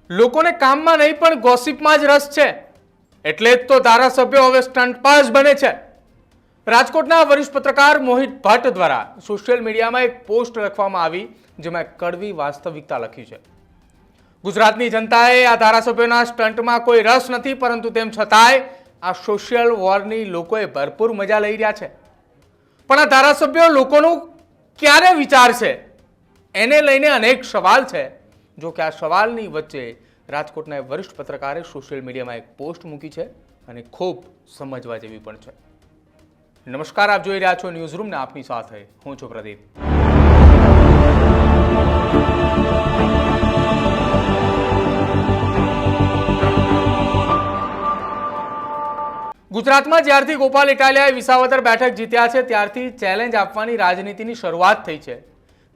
લોકોને કામમાં નહીં પણ ગોસિપમાં જ રસ છે, એટલે જ તો ધારાસભ્યો હવે સ્ટંટબાજ બને છે. રાજકોટના વરિષ્ઠ પત્રકાર મોહિત ભટ્ટ દ્વારા સોશિયલ મીડિયામાં એક પોસ્ટ લખવામાં આવી, જેમાં કડવી વાસ્તવિકતા લખી છે. ગુજરાતની જનતાએ આ ધારાસભ્યોના સ્ટંટમાં કોઈ રસ નથી, પરંતુ તેમ છતાંય આ સોશિયલ વોરની લોકોએ ભરપૂર મજા લઈ રહ્યા છે. પણ આ ધારાસભ્યો લોકોનું ક્યારે વિચારશે, એને લઈને અનેક સવાલ છે. જો કે આ સવાલની વચ્ચે રાજકોટના વરિષ્ઠ પત્રકારે સોશિયલ મીડિયામાં એક પોસ્ટ મૂકી છે અને ખૂબ સમજવા જેવી પણ છે. નમસ્કાર, આપ જોઈ રહ્યા છો ન્યૂઝરૂમ ને આપની સાથે હું છું પ્રદીપ. ગુજરાતમાં જ્યારથી ગોપાલ ઇટાલિયાએ વિસાવદર બેઠક જીત્યા છે ત્યારથી ચેલેન્જ આપવાની રાજનીતિની શરૂઆત થઈ છે.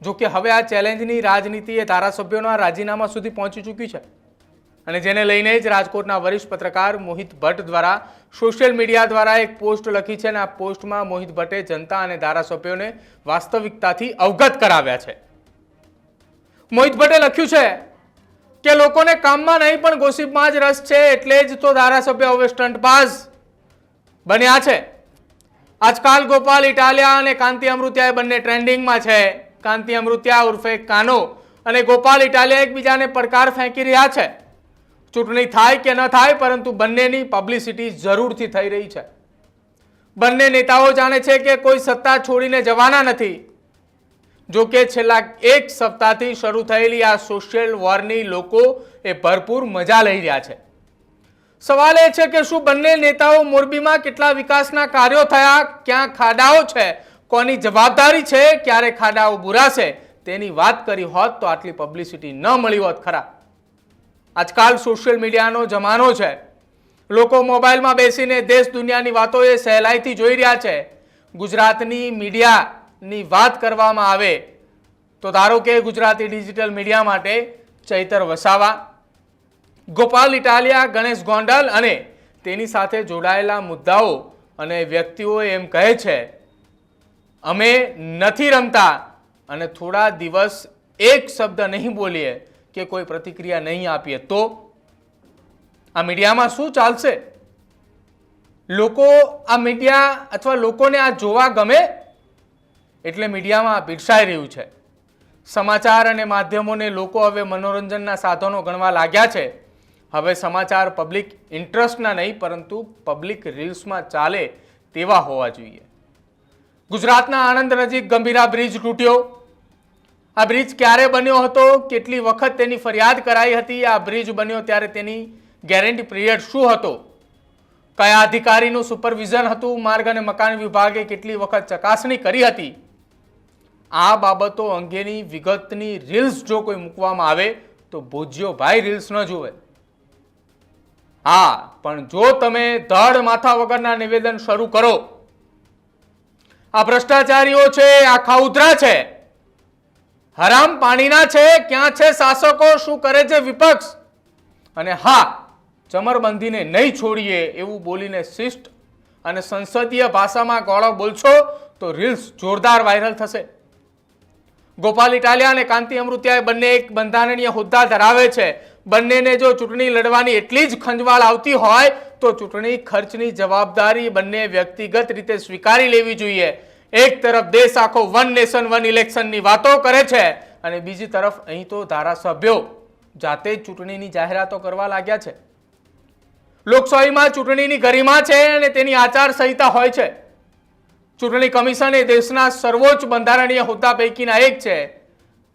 જો કે હવે આ ચેલેન્જની રાજનીતિ એ ધારાસભ્યોના રાજીનામા સુધી પહોંચી ચૂકી છે, અને જેને લઈને જ રાજકોટના વરિષ્ઠ પત્રકાર મોહિત ભટ્ટ દ્વારા સોશિયલ મીડિયા દ્વારા એક પોસ્ટ લખી છે. અને આ પોસ્ટમાં મોહિત ભટ્ટે જનતા અને ધારાસભ્યોને વાસ્તવિકતાથી અવગત કરાવ્યા છે. મોહિત ભટ્ટે લખ્યું છે કે લોકોને કામમાં નહીં પણ ગોસિપમાં જ રસ છે, એટલે જ તો ધારાસભ્ય હવે સ્ટંટબાજ બન્યા છે. આજકાલ ગોપાલ ઇટાલિયા અને કાંતિ અમૃતિયા બંને ટ્રેન્ડિંગમાં છે. કાંતિ અમૃતિયા ઉર્ફે કાનો અને ગોપાલ ઇટાલિયા એકબીજાને પડકાર ફેંકી રહ્યા છે. ચૂંટણી થાય કે ન થાય, પરંતુ બંનેની પબ્લિસિટી જરૂરથી થઈ રહી છે. બંને નેતાઓ જાણે છે કે કોઈ સત્તા છોડીને જવાના નથી. જો કે છેલ્લા એક સપ્તાહથી શરૂ થયેલી આ સોશિયલ વોરની લોકો એ ભરપૂર મજા લઈ રહ્યા છે. સવાલ એ છે કે શું બંને નેતાઓ મોરબીમાં કેટલા વિકાસના કાર્યો થયા, ક્યાં ખાડાઓ છે, કોની જવાબદારી છે, ક્યારે ખાડાઓ બુરાશે, તેની વાત કરી હોત તો આટલી પબ્લિસિટી ન મળી હોત ખરા. આજકાલ સોશિયલ મીડિયાનો જમાનો છે. લોકો મોબાઈલમાં બેસીને દેશ દુનિયાની વાતો એ સહેલાઈથી જોઈ રહ્યા છે. ગુજરાતની મીડિયાની વાત કરવામાં આવે તો ધારો કે ગુજરાતી ડિજિટલ મીડિયા માટે ચૈતર વસાવા, ગોપાલ ઇટાલિયા, ગણેશ ગોંડલ અને તેની સાથે જોડાયેલા મુદ્દાઓ અને વ્યક્તિઓ એમ કહે છે અમે નથી રમતા, અને થોડા દિવસ એક શબ્દ નહીં બોલીએ કે કોઈ પ્રતિક્રિયા નહીં આપીએ તો આ મીડિયામાં શું ચાલશે? લોકો આ મીડિયા અથવા લોકોને આ જોવા ગમે એટલે મીડિયામાં પીરસાઈ રહ્યું છે. સમાચાર અને માધ્યમોને લોકો હવે મનોરંજનના સાધનો ગણવા લાગ્યા છે. હવે સમાચાર પબ્લિક ઇન્ટરેસ્ટના નહીં, પરંતુ પબ્લિક રીલ્સમાં ચાલે તેવા હોવા જોઈએ. ગુજરાતના આણંદ નજીક ગંભીરા બ્રિજ તૂટ્યો. આ બ્રિજ ક્યારે બન્યો હતો, કેટલી વખત તેની ફરિયાદ કરાઈ હતી, આ બ્રિજ બન્યો ત્યારે તેની ગેરંટી પીરિયડ શું હતો, કયા અધિકારીનું સુપરવિઝન હતું, માર્ગ અને મકાન વિભાગે કેટલી વખત ચકાસણી કરી હતી, આ બાબતો અંગેની વિગતની રીલ્સ જો કોઈ મૂકવામાં આવે તો ભોજ્યો ભાઈ રીલ્સ ન જુએ. હા, પણ જો તમે ધડ માથા વગરના નિવેદન શરૂ કરો, આ ભ્રષ્ટાચારીઓ છે, આ ખાઉધરા છે, હરામ પાણીના છે, ક્યાં છે શાસકો, શું કરે છે વિપક્ષ, અને હા ચમરબંધીને નહીં છોડીએ એવું બોલીને શિષ્ટ અને સંસદીય ભાષામાં ગોળો બોલશો તો રીલ્સ જોરદાર વાયરલ થશે. ગોપાલ ઇટાલિયા અને કાંતિ અમૃતિયા બંને એક બંધારણીય હોદ્દા ધરાવે છે. બંનેને જો ચૂંટણી લડવાની એટલી જ ખંજવાળ આવતી હોય તો ચૂંટણી ખર્ચની જવાબદારી બંને વ્યક્તિગત રીતે સ્વીકારી લેવી જોઈએ. એક તરફ દેશ આખો વન નેશન વન ઇલેક્શનની વાતો કરે છે, અને બીજી તરફ અહીં તો ધારાસભ્યો જાતે જ ચૂંટણીની જાહેરાતો કરવા લાગ્યા છે. લોકશાહીમાં ચૂંટણીની ગરિમા છે અને તેની આચાર સંહિતા હોય છે. ચૂંટણી કમિશન એ દેશના સર્વોચ્ચ બંધારણીય હોદ્દા પૈકીના એક છે.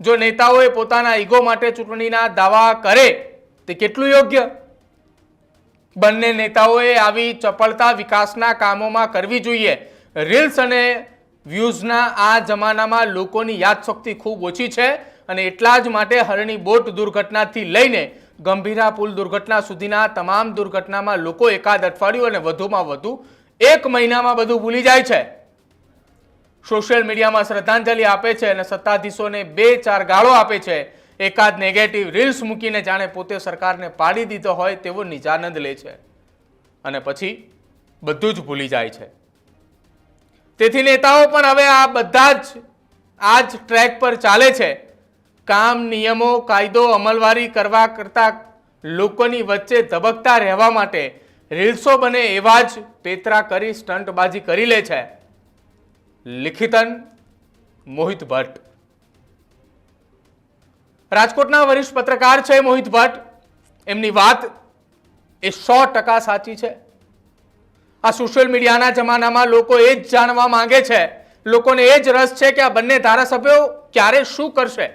જો નેતાઓએ પોતાના ઈગો માટે ચૂંટણીના દાવા કરે તે કેટલું યોગ્ય? બંને નેતાઓએ આવી ચપળતા વિકાસના કામોમાં કરવી જોઈએ. રીલ્સ અને વ્યૂઝના આ જમાનામાં લોકોની યાદશક્તિ ખૂબ ઓછી છે, અને એટલા જ માટે હરણી બોટ દુર્ઘટનાથી લઈને ગંભીરા પુલ દુર્ઘટના સુધીના તમામ દુર્ઘટનામાં લોકો એકાદ અઠવાડિયું અને વધુમાં વધુ એક મહિનામાં બધું ભૂલી જાય છે. સોશિયલ મીડિયામાં શ્રદ્ધાંજલિ આપે છે અને સત્તાધીશોને 2-4 ગાળો આપે છે. એકાદ નેગેટિવ રીલ્સ મૂકીને જાણે પોતે સરકારને પાડી દીધો હોય તેવો નિજાનંદ લે છે, અને પછી બધું જ ભૂલી જાય છે. તેથી નેતાઓ પણ હવે આ બધા જ આ જ ટ્રેક પર ચાલે છે. કામ, નિયમો, કાયદો અમલવારી કરવા કરતા લોકોની વચ્ચે ધબકતા રહેવા માટે રીલ્સો બને એવા જ પેતરા કરી સ્ટંટબાજી કરી લે છે લિખિતન મોહિત ભટ્ટ. રાજકોટના વરિષ્ઠ પત્રકાર છે મોહિત ભટ્ટ. એમની વાત એ 100% સાચી છે. આ સોશિયલ મીડિયાના જમાનામાં લોકો એ જ જાણવા માંગે છે, લોકોને એ જ રસ છે કે આ બંને ધારાસભ્યો ક્યારે શું કરશે.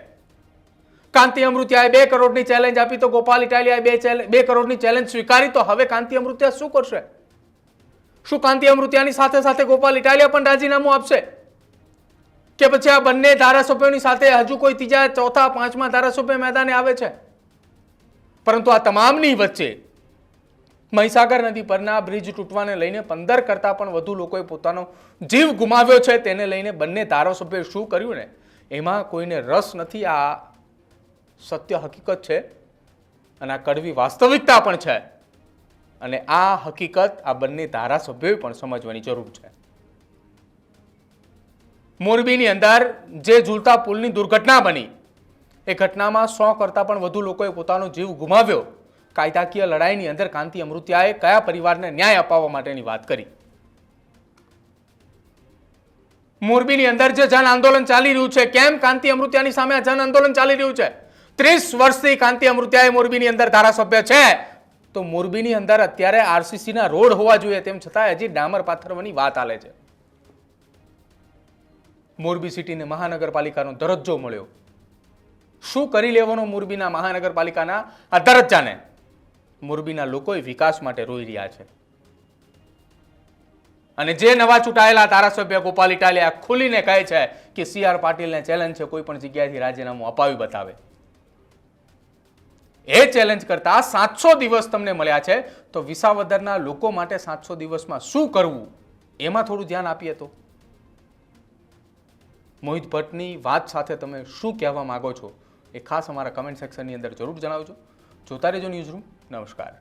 કાંતિ અમૃતિયાએ 2 કરોડની ચેલેન્જ આપી તો ગોપાલ ઇટાલિયાએ 2 કરોડની ચેલેન્જ સ્વીકારી, તો હવે કાંતિ અમૃતિયા શું કરશે? શું કાંતિ અમૃતિયાની સાથે સાથે ગોપાલ ઇટાલિયા પણ રાજીનામું આપશે કે પછી આ બંને ધારાસભ્યોની સાથે હજુ કોઈ ત્રીજા, ચોથા, પાંચમા ધારાસભ્ય મેદાને આવે છે? પરંતુ આ તમામની વચ્ચે મહીસાગર નદી પરના બ્રિજ તૂટવાને લઈને 15 કરતા પણ વધુ લોકોએ પોતાનો જીવ ગુમાવ્યો છે. તેને લઈને બંને ધારાસભ્યોએ શું કર્યું ને એમાં કોઈને રસ નથી. આ સત્ય હકીકત છે અને આ કડવી વાસ્તવિકતા પણ છે, અને આ હકીકત આ બંને ધારાસભ્યોએ પણ સમજવાની જરૂર છે. મોરબીની અંદર જે ઝૂલતા પુલની દુર્ઘટના બની, એ ઘટનામાં 100 કરતા પણ વધુ લોકોએ પોતાનો જીવ ગુમાવ્યો. કાયદાકીય લડાઈની અંદર કાંતિ અમૃતિયાએ કયા પરિવારને ન્યાય અપાવવા માટેની વાત કરી. મોરબીની અંદર જે જન આંદોલન ચાલી રહ્યું છે, કેમ કાંતિ અમૃતિયાની સામે આ જન આંદોલન ચાલી રહ્યું છે? 30 વર્ષથી કાંતિ અમૃતિયાએ મોરબીની અંદર ધારાસભ્ય છે, તો મોરબીની અંદર અત્યારે આરસીસી ના રોડ હોવા જોઈએ, તેમ છતાં હજી ડામર પાથરવાની વાત ચાલે છે. મોરબી સિટીને મહાનગરપાલિકાનો દરજ્જો મળ્યો. શું કરી લેવાનો મોરબીના મહાનગરપાલિકાના આ દરજ્જાને? મોરબીના લોકો વિકાસ માટે રોઈ રહ્યા છે. અને જે નવા ચૂંટાયેલા ધારાસભ્ય ગોપાલ ઇટાલિયા ખુલીને કહે છે કે CR પાટીલને ચેલેન્જ છે, કોઈ પણ જગ્યાએથી રાજીનામું અપાવી બતાવે. એ ચેલેન્જ કરતા 700 દિવસ તમને મળ્યા છે, તો વિસાવદરના લોકો માટે 700 દિવસમાં શું કરવું એમાં થોડું ધ્યાન આપીએ તો. મોહિત ભટ્ટની વાત સાથે તમે શું કહેવા માંગો છો એ ખાસ અમારા કમેન્ટ સેક્શનની અંદર જરૂર જણાવજો. જોતા રહેજો ન્યૂઝરૂમ. નમસ્કાર.